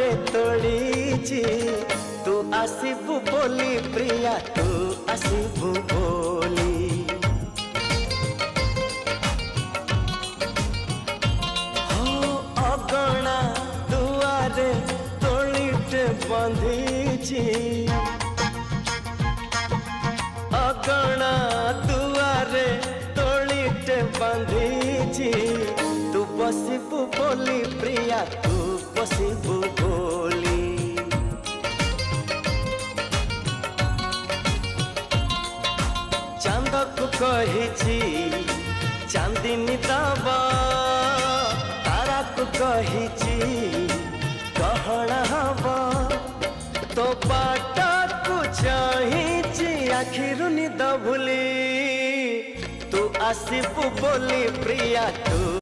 गोटे तोड़ी तू आसबू बोली प्रिया तू आसबू बोली हो अगणा दुआरे तोड़ीटे बंधी अगणा दुआरे तोड़ीटे बंधी तू बसबू बोली प्रिया तू बसबू बोली चांद को कही चांदनी दबा तारा को कही कहना हवा तो बाट को चाही आखिर निद भूली तू आसबू बोली प्रिया तू